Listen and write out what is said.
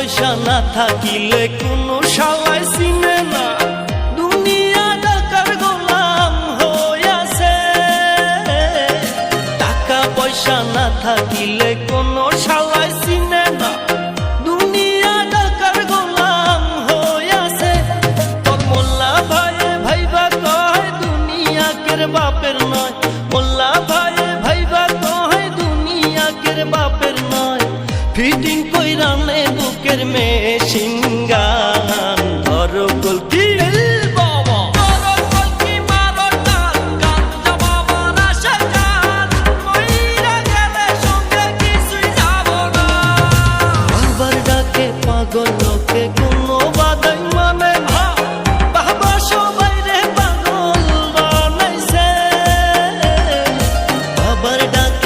পয়সা না থাকিলে কোনো শালায় চিনে না, দুনিয়া টাকার গোলাম হইয়াছে। টাকা পয়সা না থাকিলে কোনো শালায় চিনে না, দুনিয়া টাকার গোলাম হইয়াছে। তোর মোল্লা ভাইয়ে ভাইবা কয় দুনিয়া কের বাপের নয়, মোল্লা ভাইয়ে ভাইবা কয় দুনিয়া কের বাপের নয়। ফিটিং কইরা নে বুকের মেশিন গান